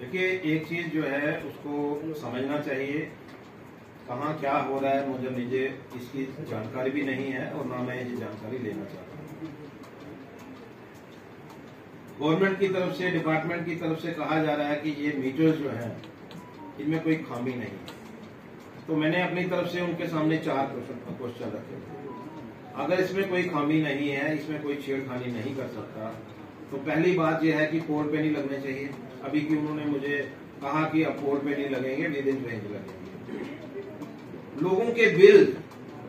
देखिए, एक चीज जो है उसको समझना चाहिए, कहाँ क्या हो रहा है मुझे मुझे इसकी जानकारी भी नहीं है और ना मैं ये जानकारी लेना चाहता हूँ। गवर्नमेंट की तरफ से, डिपार्टमेंट की तरफ से कहा जा रहा है कि ये मीटर्स जो हैं इनमें कोई खामी नहीं है, तो मैंने अपनी तरफ से उनके सामने 4 क्वेश्चन रखे। अगर इसमें कोई खामी नहीं है, इसमें कोई छेड़खानी नहीं कर सकता, तो पहली बात यह है कि पोल पे नहीं लगने चाहिए। अभी की उन्होंने मुझे कहा कि अब पोल पे नहीं लगेंगे, विद इन रेंज लगेंगे। लोगों के बिल,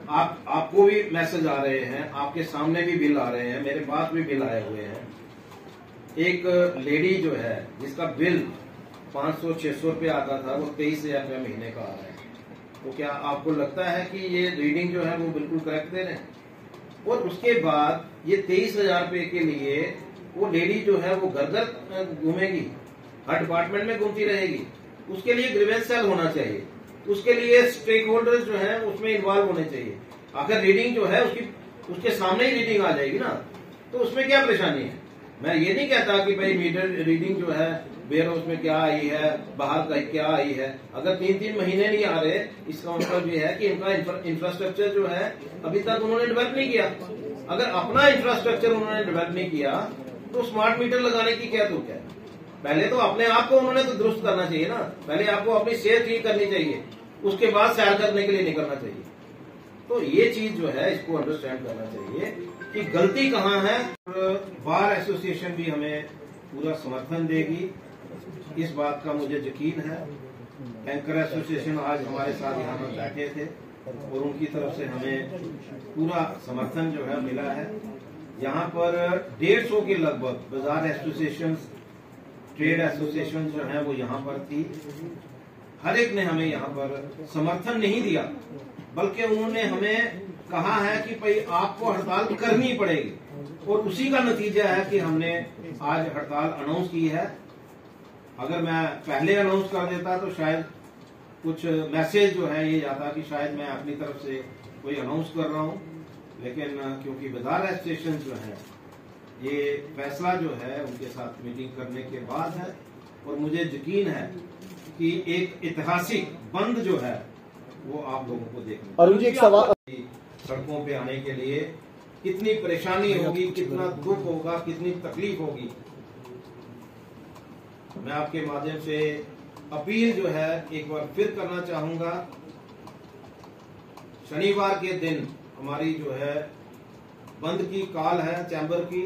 आपको भी मैसेज आ रहे हैं, आपके सामने भी बिल आ रहे हैं, मेरे पास भी बिल आए हुए हैं। एक लेडी जो है जिसका बिल 500-600 रुपये आता था, वो 23,000 रुपये महीने का आ रहा है। तो क्या आपको लगता है कि ये रीडिंग जो है वो बिल्कुल करेक्ट दे रहे हैं? और उसके बाद ये 23,000 रुपये के लिए वो लेडी जो है वो घर घर घूमेगी, हर डिपार्टमेंट में घूमती रहेगी। उसके लिए ग्रीवेंस सेल होना चाहिए, उसके लिए स्टेक होल्डर्स जो है उसमें इन्वॉल्व होने चाहिए। अगर रीडिंग जो है उसके सामने ही रीडिंग आ जाएगी ना, तो उसमें क्या परेशानी है? मैं ये नहीं कहता कि भाई मीटर रीडिंग जो है वेयर हाउस में क्या आई है, बाहर का क्या आई है। अगर 3-3 महीने नहीं आ रहे, इसका मतलब ये है कि इनका इंफ्रास्ट्रक्चर जो है अभी तक उन्होंने डेवलप नहीं किया। अगर अपना इंफ्रास्ट्रक्चर उन्होंने डेवलप नहीं किया तो स्मार्ट मीटर लगाने की क्या तुक है? पहले तो अपने आप को उन्होंने तो दुरुस्त करना चाहिए ना। पहले आपको अपनी सेहत ठीक करनी चाहिए, उसके बाद सैर करने के लिए निकलना चाहिए। तो ये चीज जो है इसको अंडरस्टैंड करना चाहिए कि गलती कहाँ है। बार एसोसिएशन भी हमें पूरा समर्थन देगी, इस बात का मुझे यकीन है। एंकर एसोसिएशन आज हमारे साथ यहाँ पर बैठे थे और उनकी तरफ से हमें पूरा समर्थन जो है मिला है। यहाँ पर 150 के लगभग बाजार एसोसिएशन, ट्रेड एसोसिएशन जो है वो यहाँ पर थी। हर एक ने हमें यहाँ पर समर्थन नहीं दिया, बल्कि उन्होंने हमें कहा है कि भाई आपको हड़ताल करनी पड़ेगी, और उसी का नतीजा है कि हमने आज हड़ताल अनाउंस की है। अगर मैं पहले अनाउंस कर देता तो शायद कुछ मैसेज जो है ये जाता कि शायद मैं अपनी तरफ से कोई अनाउंस कर रहा हूं, लेकिन क्योंकि बाजार एसोसिएशन जो है ये फैसला जो है उनके साथ मीटिंग करने के बाद है, और मुझे यकीन है कि एक ऐतिहासिक बंद जो है वो आप लोगों को देखने। अरुण जी, एक सवाल, सड़कों पे आने के लिए कितनी परेशानी होगी, कितना दुख होगा, कितनी तकलीफ होगी। मैं आपके माध्यम से अपील जो है एक बार फिर करना चाहूंगा। शनिवार के दिन हमारी जो है बंद की कॉल है चैम्बर की।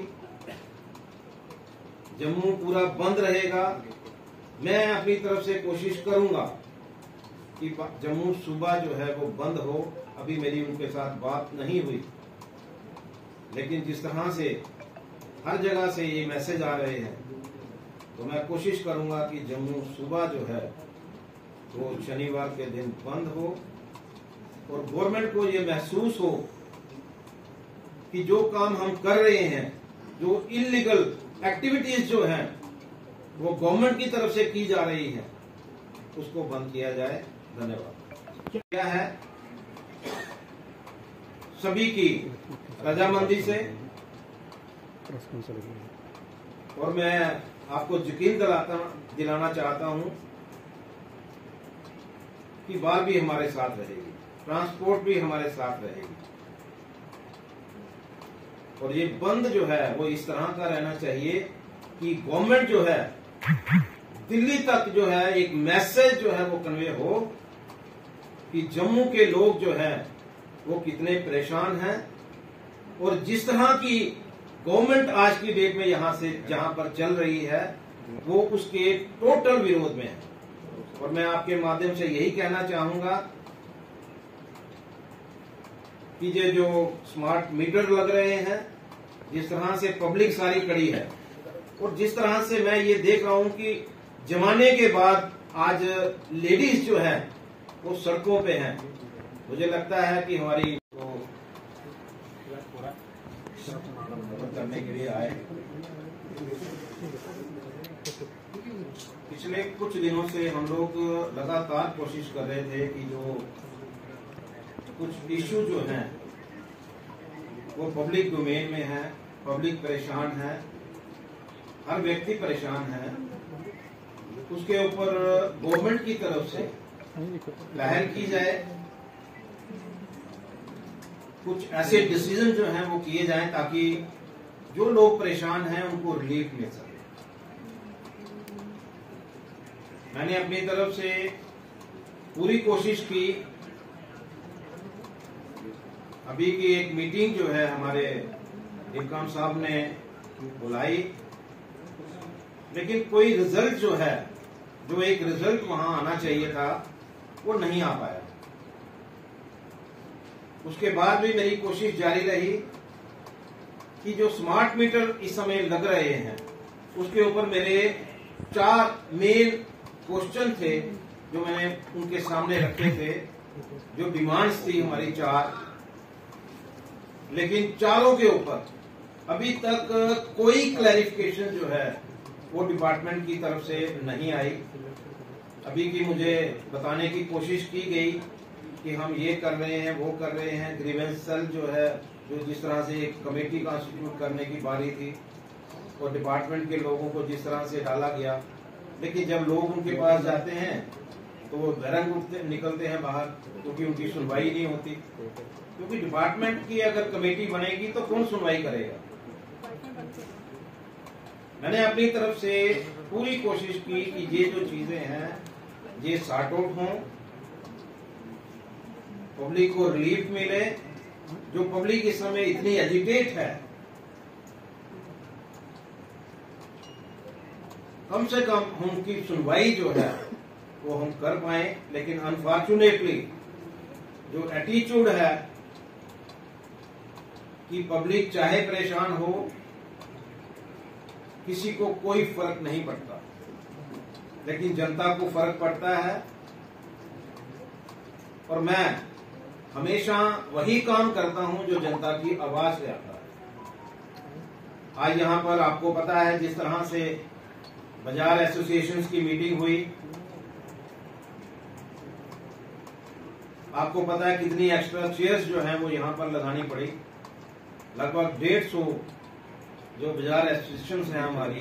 जम्मू पूरा बंद रहेगा। मैं अपनी तरफ से कोशिश करूंगा कि जम्मू सुबह जो है वो बंद हो। अभी मेरी उनके साथ बात नहीं हुई, लेकिन जिस तरह से हर जगह से ये मैसेज आ रहे हैं, तो मैं कोशिश करूंगा कि जम्मू सुबह जो है वो शनिवार के दिन बंद हो, और गवर्नमेंट को ये महसूस हो कि जो काम हम कर रहे हैं, जो इलीगल एक्टिविटीज जो हैं वो गवर्नमेंट की तरफ से की जा रही है, उसको बंद किया जाए। धन्यवाद। क्या है सभी की रजामंदी से, और मैं आपको यकीन दिलाना चाहता हूं कि बार भी हमारे साथ रहेगी, ट्रांसपोर्ट भी हमारे साथ रहेगी, और ये बंद जो है वो इस तरह का रहना चाहिए कि गवर्नमेंट जो है दिल्ली तक जो है एक मैसेज जो है वो कन्वे हो कि जम्मू के लोग जो है वो कितने परेशान हैं, और जिस तरह की गवर्नमेंट आज की डेट में यहां से जहां पर चल रही है वो उसके टोटल विरोध में है। और मैं आपके माध्यम से यही कहना चाहूंगा कि ये जो स्मार्ट मीटर लग रहे हैं, जिस तरह से पब्लिक सारी खड़ी है, और जिस तरह से मैं ये देख रहा हूं कि जमाने के बाद आज लेडीज जो है वो सड़कों पे हैं, मुझे लगता है कि हमारी करने के लिए आए। पिछले कुछ दिनों से हम लोग लगातार कोशिश कर रहे थे कि जो कुछ इश्यू जो हैं वो पब्लिक डोमेन में है, पब्लिक परेशान है, हर व्यक्ति परेशान है, उसके ऊपर गवर्नमेंट की तरफ से पहल की जाए, कुछ ऐसे डिसीजन जो हैं वो किए जाएं ताकि जो लोग परेशान हैं उनको रिलीफ मिल सके। मैंने अपनी तरफ से पूरी कोशिश की। अभी की एक मीटिंग जो है हमारे इनकाम साहब ने बुलाई, लेकिन कोई रिजल्ट जो है, जो एक रिजल्ट वहां आना चाहिए था, वो नहीं आ पाया। उसके बाद भी मेरी कोशिश जारी रही कि जो स्मार्ट मीटर इस समय लग रहे हैं उसके ऊपर मेरे 4 मेन क्वेश्चन थे जो मैंने उनके सामने रखे थे, जो डिमांड्स थी हमारी 4, लेकिन चारों के ऊपर अभी तक कोई क्लैरिफिकेशन जो है वो डिपार्टमेंट की तरफ से नहीं आई। अभी की मुझे बताने की कोशिश की गई कि हम ये कर रहे हैं, वो कर रहे हैं। ग्रीवेंस सेल जो है, जो जिस तरह से एक कमेटी कॉन्स्टिट्यूट करने की बारी थी और डिपार्टमेंट के लोगों को जिस तरह से डाला गया, लेकिन जब लोग उनके पास जाते हैं तो वो बेरंग निकलते हैं बाहर, क्योंकि उनकी सुनवाई नहीं होती। क्योंकि डिपार्टमेंट की अगर कमेटी बनेगी तो कौन सुनवाई करेगा। मैंने अपनी तरफ से पूरी कोशिश की कि ये जो चीजें हैं ये सॉर्ट आउट हों, पब्लिक को रिलीफ मिले। जो पब्लिक इस समय इतनी एजिटेट है, कम से कम उनकी सुनवाई जो है वो हम कर पाए। लेकिन अनफॉर्चुनेटली जो एटीट्यूड है कि पब्लिक चाहे परेशान हो, किसी को कोई फर्क नहीं पड़ता, लेकिन जनता को फर्क पड़ता है। और मैं हमेशा वही काम करता हूं जो जनता की आवाज से आता है। आज यहां पर आपको पता है जिस तरह से बाजार एसोसिएशंस की मीटिंग हुई, आपको पता है कितनी एक्स्ट्रा चेयर्स जो हैं वो यहां पर लगानी पड़ी। लगभग 150 जो बाजार एसोसिएशंस हैं हमारी,